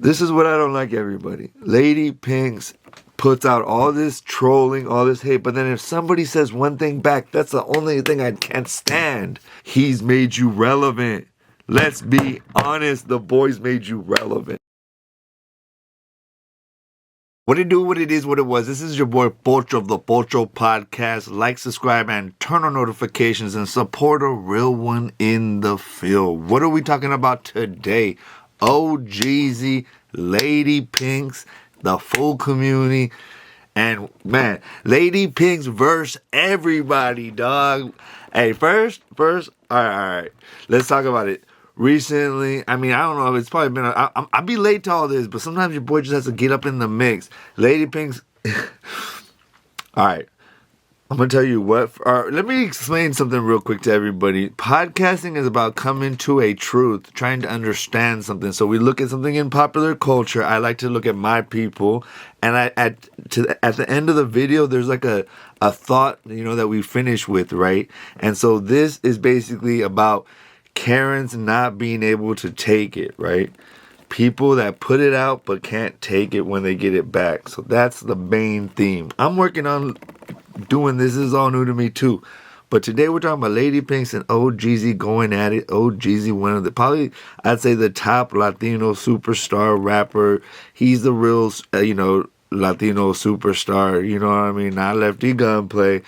This is what I don't like, everybody. Lady Pinks puts out all this trolling, all this hate, but then if somebody says one thing back, that's the only thing I can't stand. He's made you relevant. Let's be honest, the boys made you relevant. What it do, what it is, what it was. This is your boy Pocho of the Pocho Podcast. Like, subscribe, and turn on notifications and support a real one in the field. What are we talking about today? Ohgeesy, Lady Pinks, the full community, and man, Lady Pinks versus everybody, dog. Hey, first, all right. Let's talk about it. Recently, I mean, I don't know, it's probably been, I'll be late to all this, but sometimes your boy just has to get up in the mix. Lady Pinks, all right, I'm going to tell you what, let me explain something real quick to everybody. Podcasting is about coming to a truth, trying to understand something. So we look at something in popular culture. I like to look at my people, and at the end of the video, there's like a thought, that we finish with, right? And so this is basically about Karens not being able to take it, right? People that put it out but can't take it when they get it back. So that's the main theme. I'm working on doing this. This is all new to me too. But today we're talking about Lady Pinks and Ohgeesy going at it. Ohgeesy, one of the, probably, I'd say the top Latino superstar rapper. He's the real, Latino superstar. You know what I mean? Not Lefty Gunplay.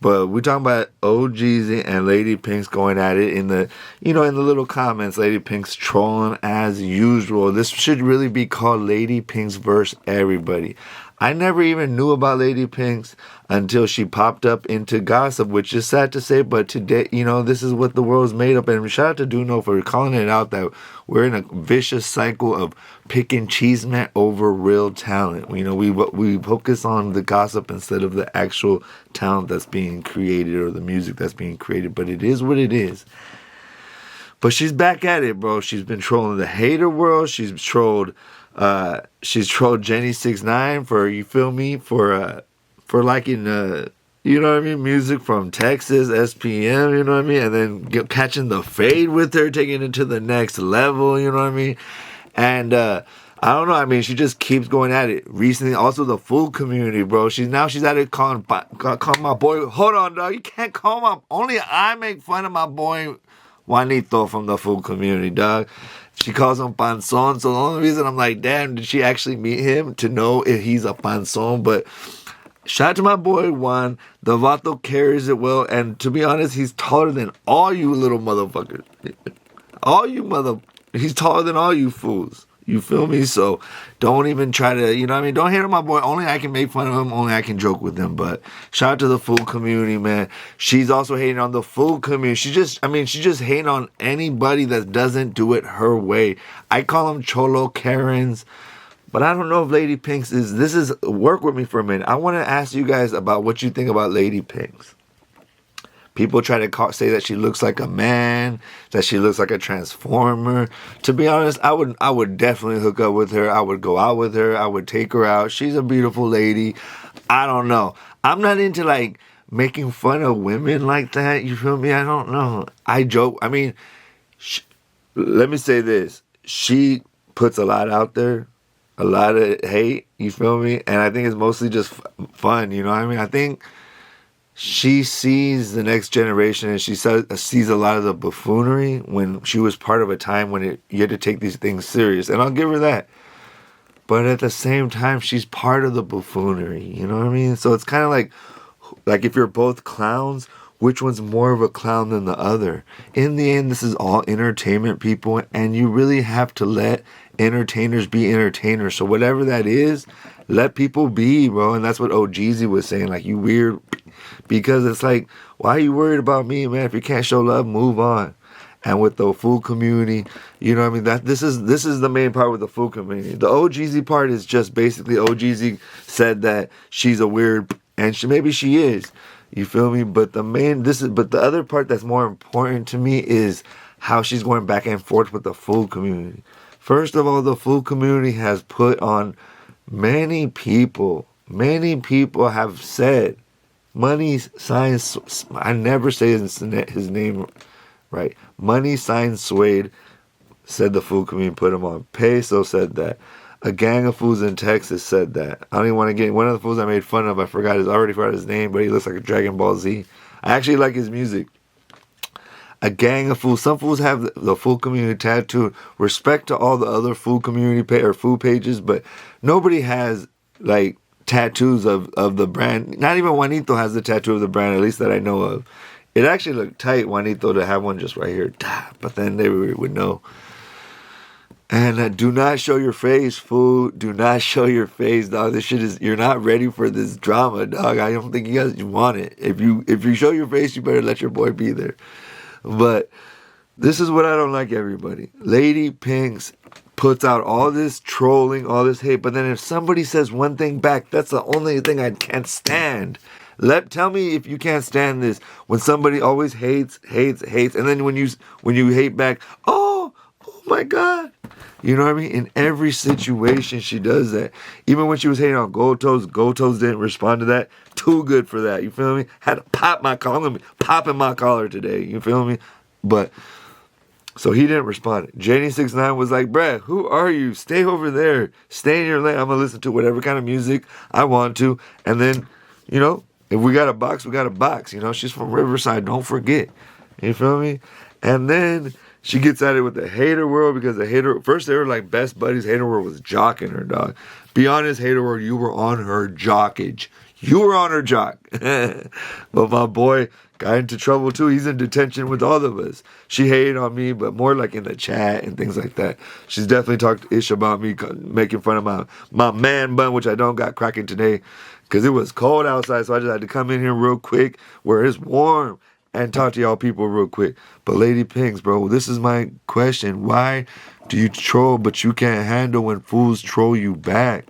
But we're talking about Ohgeesy and Lady Pinks going at it in the, in the little comments. Lady Pinks trolling as usual. This should really be called Lady Pinks versus everybody. I never even knew about Lady Pinks until she popped up into gossip, which is sad to say, but today, this is what the world's made up. And shout out to Duno for calling it out that we're in a vicious cycle of picking cheeseman over real talent. We focus on the gossip instead of the actual talent that's being created or the music that's being created, but it is what it is. But she's back at it, bro. She's been trolling the hater world. She's trolled Jenny69 for, you feel me, for liking music from Texas, SPM, and then catching the fade with her, taking it to the next level, and I don't know, she just keeps going at it. Recently, also the full community, bro, she's at it calling my boy, hold on, dog, you can't call my, only I make fun of my boy Juanito from the full community, dog. She calls him panzón, so the only reason I'm like, damn, did she actually meet him to know if he's a panzón? But shout out to my boy Juan. The vato carries it well, and to be honest, he's taller than all you little motherfuckers. He's taller than all you fools. You feel me? So don't even try to, don't hate on my boy. Only I can make fun of him. Only I can joke with him. But shout out to the full community, man. She's also hating on the full community. She's just hating on anybody that doesn't do it her way. I call them Cholo Karens. But I don't know if Lady Pinks work with me for a minute. I want to ask you guys about what you think about Lady Pinks. People try to say that she looks like a man, that she looks like a transformer. To be honest, I would definitely hook up with her. I would go out with her. I would take her out. She's a beautiful lady. I don't know. I'm not into making fun of women like that. You feel me? I don't know. I joke. Let me say this. She puts a lot out there, a lot of hate. You feel me? And I think it's mostly just fun. I think she sees the next generation, and she sees a lot of the buffoonery when she was part of a time when you had to take these things serious. And I'll give her that. But at the same time, she's part of the buffoonery. You know what I mean? So it's kind of like if you're both clowns, which one's more of a clown than the other? In the end, this is all entertainment, people, and you really have to let entertainers be entertainers. So whatever that is, let people be, bro. And that's what Ohgeesy was saying, you weird. Because it's why are you worried about me, man? If you can't show love, move on. And with the full community, this is the main part with the full community. The Ohgeesy part is just basically Ohgeesy said that she's a weird, and maybe she is. You feel me? But the other part that's more important to me is how she's going back and forth with the full community. First of all, the full community has put on many people have said, Money Signs, I never say his name right. Money Signs Suede said the fool comedian put him on. Peso said that. A gang of fools in Texas said that. I don't even want to get one of the fools I made fun of. I already forgot his name, but he looks like a Dragon Ball Z. I actually like his music. A gang of fools. Some fools have the fool community tattooed. Respect to all the other fool community or fool pages, but nobody has like tattoos of the brand. Not even Juanito has the tattoo of the brand, at least that I know of. It actually looked tight, Juanito, to have one just right here. But then they would know. And do not show your face, fool. Do not show your face, dog. This shit is, you're not ready for this drama, dog. I don't think you guys want it. If you show your face, you better let your boy be there. But this is what I don't like, everybody. Lady Pinks puts out all this trolling, all this hate, but then if somebody says one thing back, that's the only thing I can't stand. Tell me if you can't stand this. When somebody always hates, and then when you hate back, oh my God. You know what I mean? In every situation, she does that. Even when she was hating on Gotos didn't respond to that. Too good for that. You feel me? Had to pop my collar. Popping my collar today. You feel me? But, so he didn't respond. Jenny69 was like, bruh, who are you? Stay over there. Stay in your lane. I'm going to listen to whatever kind of music I want to. And then, you know, if we got a box, we got a box. You know, she's from Riverside. Don't forget. You feel me? And then she gets at it with the hater world because first they were like best buddies. Hater world was jocking her, dog. Be honest, hater world, you were on her jockage. You were on her jock. But my boy got into trouble too. He's in detention with all of us. She hated on me, but more like in the chat and things like that. She's definitely talked ish about me, making fun of my man bun, which I don't got cracking today because it was cold outside. So I just had to come in here real quick where it's warm and talk to y'all people real quick. But Lady Pinks, bro, this is my question. Why do you troll but you can't handle when fools troll you back?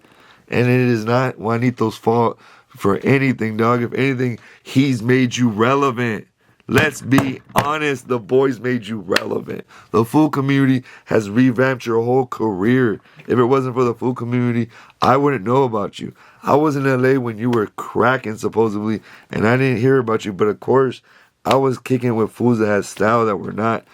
And it is not Juanito's fault for anything, dog. If anything, he's made you relevant. Let's be honest, the boys made you relevant. The fool community has revamped your whole career. If it wasn't for the fool community, I wouldn't know about you. I was in LA when you were cracking, supposedly, and I didn't hear about you. But of course, I was kicking with fools that had style that were not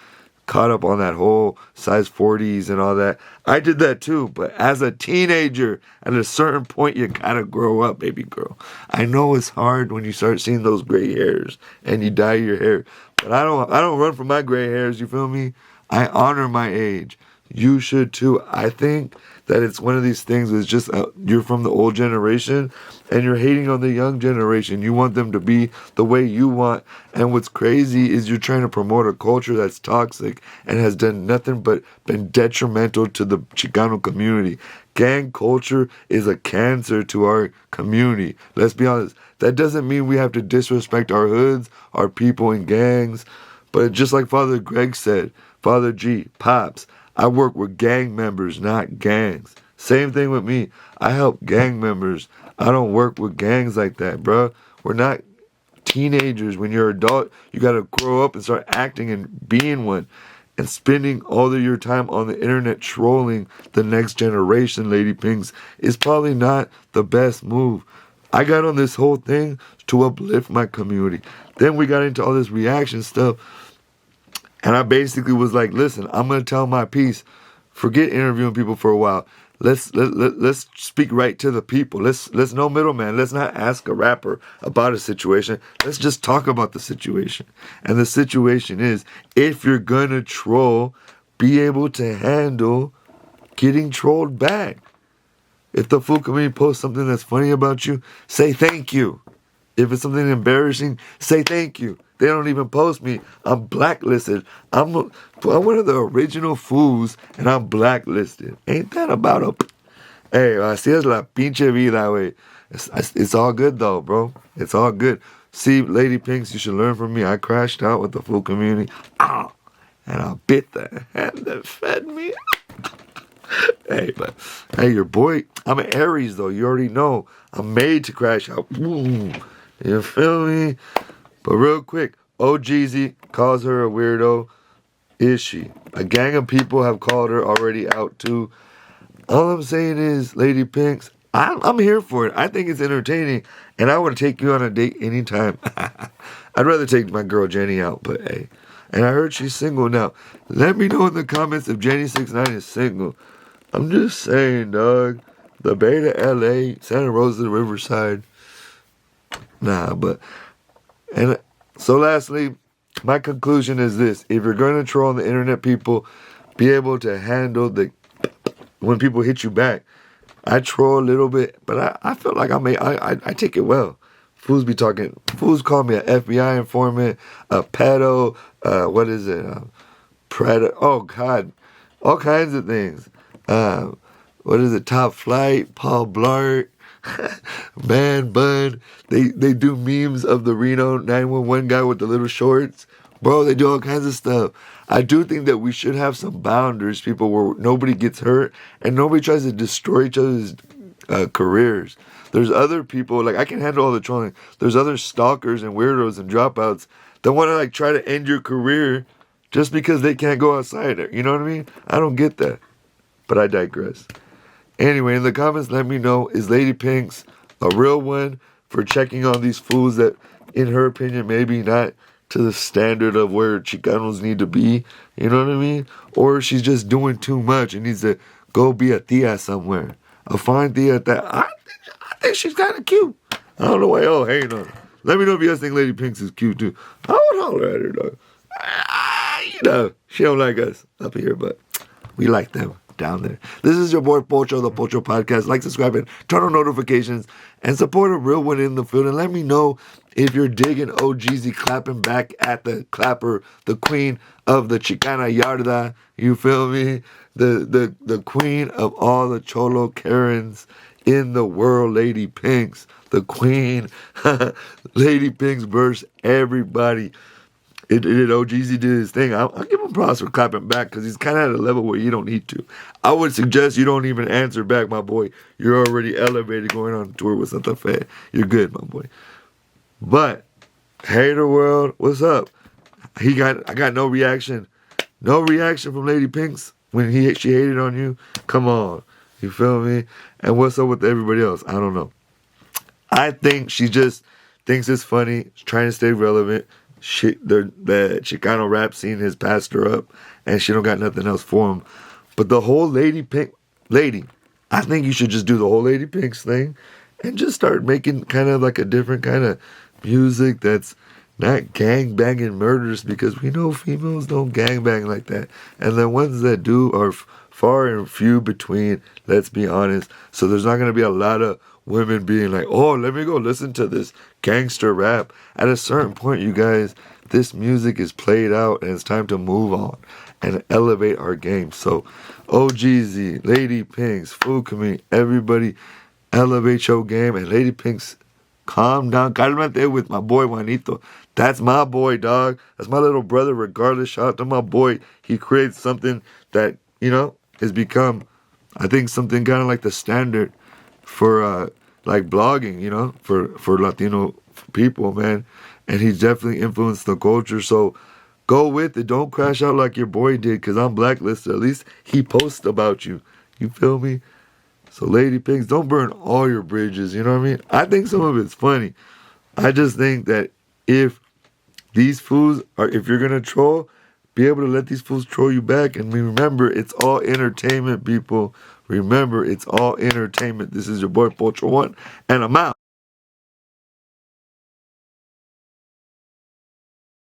caught up on that whole size 40s and all that. I did that too, but as a teenager, at a certain point, you gotta grow up, baby girl. I know it's hard when you start seeing those gray hairs and you dye your hair, but I don't run from my gray hairs, you feel me? I honor my age. You should too. I think that it's one of these things where it's just you're from the old generation and you're hating on the young generation. You want them to be the way you want. And what's crazy is you're trying to promote a culture that's toxic and has done nothing but been detrimental to the Chicano community. Gang culture is a cancer to our community. Let's be honest. That doesn't mean we have to disrespect our hoods, our people in gangs. But just like Father Greg said, Father G, Pops, I work with gang members, not gangs. Same thing with me. I help gang members. I don't work with gangs like that, bro. We're not teenagers. When you're an adult, you got to grow up and start acting and being one. And spending all of your time on the internet trolling the next generation, Lady Pinks, is probably not the best move. I got on this whole thing to uplift my community. Then we got into all this reaction stuff. And I basically was like, listen, I'm going to tell my piece. Forget interviewing people for a while. Let's speak right to the people. Let's no middleman. Let's not ask a rapper about a situation. Let's just talk about the situation. And the situation is, if you're going to troll, be able to handle getting trolled back. If the fool community posts something that's funny about you, say thank you. If it's something embarrassing, say thank you. They don't even post me. I'm blacklisted. I'm one of the original fools, and I'm blacklisted. Ain't that about a... Hey, así es la pinche vida, güey. It's all good, though, bro. It's all good. See, Lady Pinks, you should learn from me. I crashed out with the fool community. And I bit the hand that fed me. Hey, your boy, I'm an Aries, though. You already know. I'm made to crash out. Boom. You feel me? But real quick, Ohgeesy calls her a weirdo. Is she? A gang of people have called her already out too. All I'm saying is, Lady Pinks, I'm here for it. I think it's entertaining, and I would take you on a date anytime. I'd rather take my girl Jenny out, but hey. And I heard she's single now. Let me know in the comments if Jenny69 is single. I'm just saying, dog. The Bay to LA, Santa Rosa, Riverside. Nah, but... And so lastly, my conclusion is this. If you're going to troll on the internet, people, be able to handle when people hit you back. I troll a little bit, but I feel like I take it well. Fools be talking. Fools call me an FBI informant, a pedo. What is it? Predator. Oh God, all kinds of things. What is it? Top Flight, Paul Blart, Man Bun. They do memes of the Reno 911 guy with the little shorts. Bro, they do all kinds of stuff. I do think that we should have some boundaries, people, where nobody gets hurt and nobody tries to destroy each other's careers. There's other people, like I can handle all the trolling. There's other stalkers and weirdos and dropouts that want to like try to end your career just because they can't go outside. You know what I mean? I don't get that. But I digress. Anyway, in the comments, let me know, is Lady Pink's a real one for checking on these fools that, in her opinion, maybe not to the standard of where Chicanos need to be, you know what I mean? Or she's just doing too much and needs to go be a tia somewhere. A fine tia that I think she's kind of cute. I don't know why y'all hating on her. Let me know if you guys think Lady Pink's is cute too. I would holler at her though. You know, she don't like us up here, but we like them down there. This is your boy Pocho, the Pocho Podcast. Like, subscribe, and turn on notifications, and support a real one in the field. And let me know if you're digging Ohgeesy clapping back at the clapper, the queen of the Chicana Yarda. You feel me? The queen of all the Cholo Karens in the world, Lady Pinks. The queen. Lady Pinks versus everybody. Ohgeesy did his thing. I'll give him props for clapping back because he's kind of at a level where you don't need to. I would suggest you don't even answer back, my boy. You're already elevated going on tour with Santa Fe. You're good, my boy. But, hater world, what's up? I got no reaction. No reaction from Lady Pinks when she hated on you. Come on. You feel me? And what's up with everybody else? I don't know. I think she just thinks it's funny. She's trying to stay relevant. The Chicano rap scene has passed her up, and she don't got nothing else for him. But the whole Lady Pink, I think you should just do the whole Lady Pinks thing, and just start making kind of like a different kind of music that's not gang banging murders, because we know females don't gang bang like that, and the ones that do are far and few between. Let's be honest. So there's not gonna be a lot of women being like, oh, let me go listen to this gangster rap. At a certain point, you guys, this music is played out and it's time to move on and elevate our game. So, Ohgeesy, Lady Pinks, Fukumi, everybody elevate your game. And Lady Pinks, calm down. Cálmate with my boy Juanito. That's my boy, dog. That's my little brother, regardless. Shout out to my boy. He creates something that, has become, I think, something kind of like the standard for like blogging, for Latino people, man. And he's definitely influenced the culture. So go with it. Don't crash out like your boy did, because I'm blacklisted. At least he posts about you. You feel me? So Lady Pinks, don't burn all your bridges. You know what I mean? I think some of it's funny. I just think that if you're going to troll, be able to let these fools troll you back. And remember, it's all entertainment, people. Remember, it's all entertainment. This is your boy Pocho One, and I'm out.